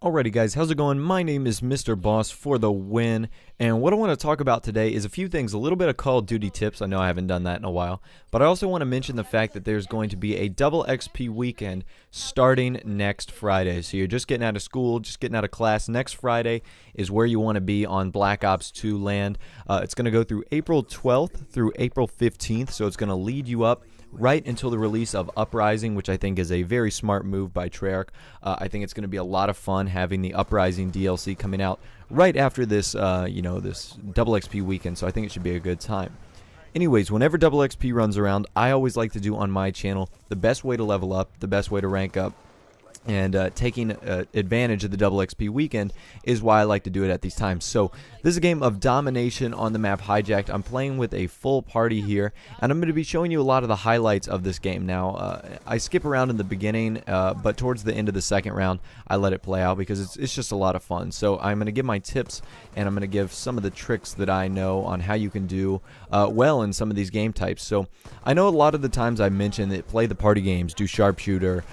Alrighty guys, how's it going? My name is Mr. Boss for the win, and what I want to talk about today is a few things, a little bit of Call of Duty tips. I know I haven't done that in a while, but I also want to mention the fact that there's going to be a double XP weekend starting next Friday. So you're just getting out of school, just getting out of class. Next Friday is where you want to be on Black Ops 2 land. It's going to go through April 12th through April 15th, so it's going to lead you up right until the release of Uprising, which I think is a very smart move by Treyarch. I think it's going to be a lot of fun having the Uprising DLC coming out right after this, this double XP weekend, so I think it should be a good time. Anyways, whenever double XP runs around, I always like to do on my channel the best way to level up, the best way to rank up, and taking advantage of the double XP weekend is why I like to do it at these times. So this is a game of domination on the map Hijacked. I'm playing with a full party here, and I'm going to be showing you a lot of the highlights of this game. Now, I skip around in the beginning, but towards the end of the second round, I let it play out because it's just a lot of fun. So I'm going to give my tips, and I'm going to give some of the tricks that I know on how you can do well in some of these game types. So I know a lot of the times I mention that play the party games, do sharpshooter,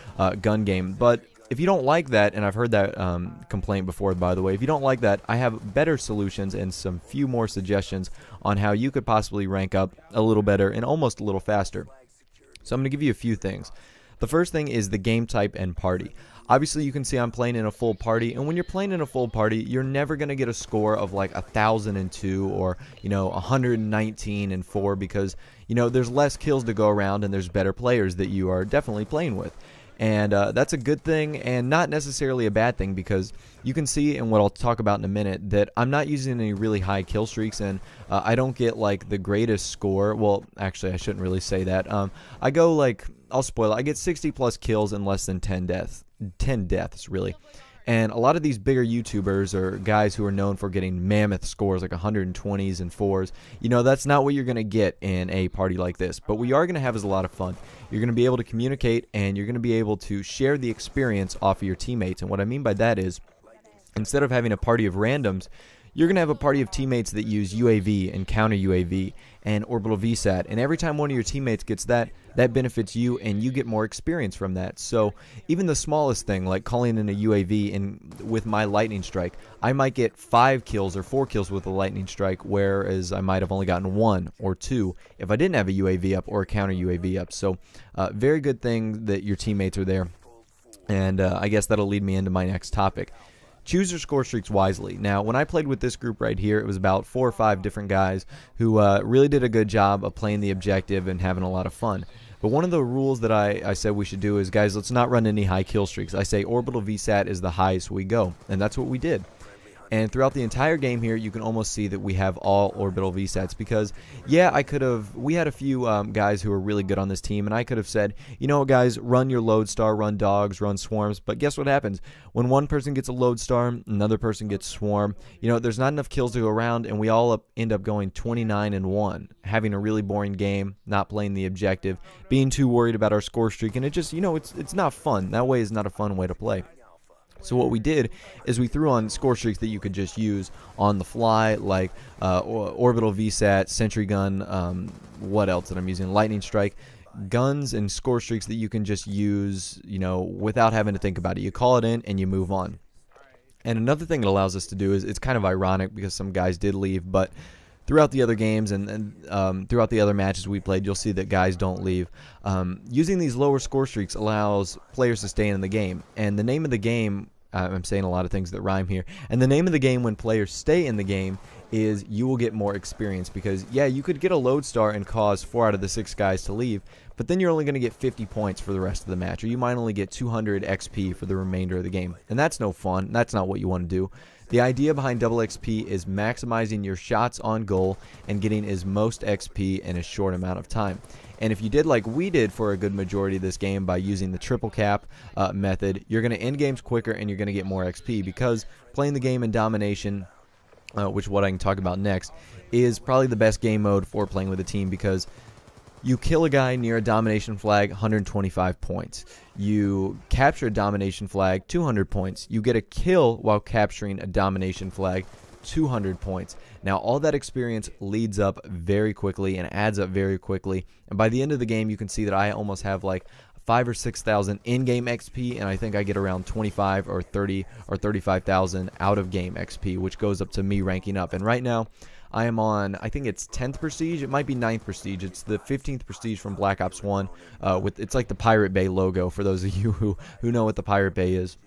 gun game, but if you don't like that, and I've heard that complaint before, by the way, if you don't like that, I have better solutions and some few more suggestions on how you could possibly rank up a little better and almost a little faster. So I'm going to give you a few things. The first thing is the game type and party. Obviously, you can see I'm playing in a full party, and when you're playing in a full party, you're never going to get a score of like 1,002 or 119-4 because there's less kills to go around and there's better players that you are definitely playing with. And that's a good thing and not necessarily a bad thing because you can see in what I'll talk about in a minute that I'm not using any really high kill streaks and I don't get like the greatest score. Well, actually I shouldn't really say that. I go like, I'll spoil it, I get 60 plus kills and less than 10 deaths really. And a lot of these bigger YouTubers or guys who are known for getting mammoth scores like 120s and 4s, that's not what you're going to get in a party like this. But what you are going to have is a lot of fun. You're going to be able to communicate and you're going to be able to share the experience off of your teammates. And what I mean by that is, instead of having a party of randoms, you're going to have a party of teammates that use UAV and counter UAV and orbital VSAT. And every time one of your teammates gets that benefits you and you get more experience from that. So even the smallest thing like calling in a UAV and with my lightning strike, I might get 5 kills or 4 kills with a lightning strike, whereas I might have only gotten 1 or 2 if I didn't have a UAV up or a counter UAV up. So very good thing that your teammates are there. And I guess that'll lead me into my next topic. Choose your score streaks wisely. Now, when I played with this group right here, it was about 4 or 5 different guys who really did a good job of playing the objective and having a lot of fun. But one of the rules that I said we should do is, guys, let's not run any high kill streaks. I say orbital VSAT is the highest we go, and that's what we did. And throughout the entire game here, you can almost see that we have all orbital VSATs because, yeah, we had a few guys who were really good on this team, and I could have said, you know what, guys, run your Lodestar, run dogs, run swarms, but guess what happens? When one person gets a Lodestar, another person gets swarm, there's not enough kills to go around, and we all end up going 29-1, having a really boring game, not playing the objective, being too worried about our score streak, and it just, it's not fun. That way is not a fun way to play. So what we did is we threw on score streaks that you could just use on the fly, like orbital VSAT, sentry gun, what else that I'm using, lightning strike, guns and score streaks that you can just use, without having to think about it. You call it in and you move on. And another thing it allows us to do is, it's kind of ironic because some guys did leave, but throughout the other games and throughout the other matches we played, you'll see that guys don't leave. Using these lower score streaks allows players to stay in the game. And the name of the game, I'm saying a lot of things that rhyme here, and the name of the game when players stay in the game is you will get more experience because, yeah, you could get a Lodestar and cause 4 out of the 6 guys to leave, but then you're only going to get 50 points for the rest of the match, or you might only get 200 XP for the remainder of the game. And that's no fun. That's not what you want to do. The idea behind double XP is maximizing your shots on goal and getting as most XP in a short amount of time. And if you did like we did for a good majority of this game by using the triple cap method, you're going to end games quicker and you're going to get more XP because playing the game in domination, which is what I can talk about next, is probably the best game mode for playing with a team because you kill a guy near a domination flag, 125 points. You capture a domination flag, 200 points. You get a kill while capturing a domination flag, 200 points. Now, all that experience leads up very quickly and adds up very quickly. And by the end of the game, you can see that I almost have like 5 or 6,000 in-game XP, and I think I get around 25 or 30 or 35,000 out-of-game XP, which goes up to me ranking up. And right now, I am on, I think it's 10th Prestige. It might be 9th Prestige. It's the 15th Prestige from Black Ops 1. It's like the Pirate Bay logo, for those of you who know what the Pirate Bay is.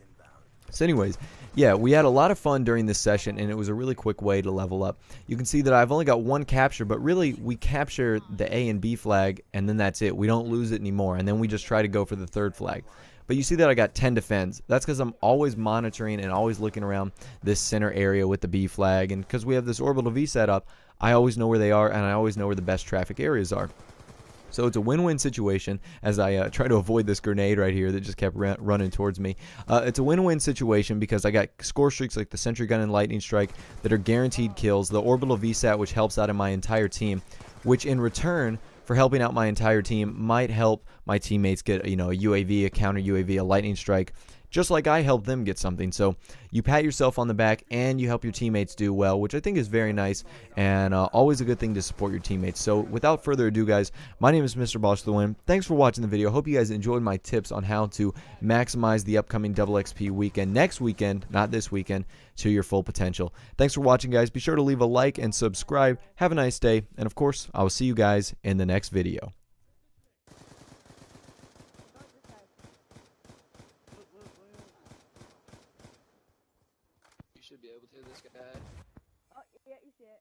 So anyways, yeah, we had a lot of fun during this session, and it was a really quick way to level up. You can see that I've only got one capture, but really we capture the A and B flag, and then that's it. We don't lose it anymore, and then we just try to go for the third flag. But you see that I got 10 defends. That's because I'm always monitoring and always looking around this center area with the B flag, and because we have this orbital V set up, I always know where they are, and I always know where the best traffic areas are. So it's a win-win situation as I try to avoid this grenade right here that just kept running towards me. It's a win-win situation because I got score streaks like the Sentry Gun and Lightning Strike that are guaranteed kills, the Orbital VSAT, which helps out in my entire team, which in return for helping out my entire team might help my teammates get, you know, a UAV, a counter UAV, a Lightning Strike, just like I helped them get something. So you pat yourself on the back and you help your teammates do well, which I think is very nice and always a good thing to support your teammates. So without further ado, guys, my name is Mr. Boss the Win. Thanks for watching the video. Hope you guys enjoyed my tips on how to maximize the upcoming Double XP weekend, next weekend, not this weekend, to your full potential. Thanks for watching, guys. Be sure to leave a like and subscribe. Have a nice day. And of course, I will see you guys in the next video. You should be able to, this guy. Oh, yeah, you see it.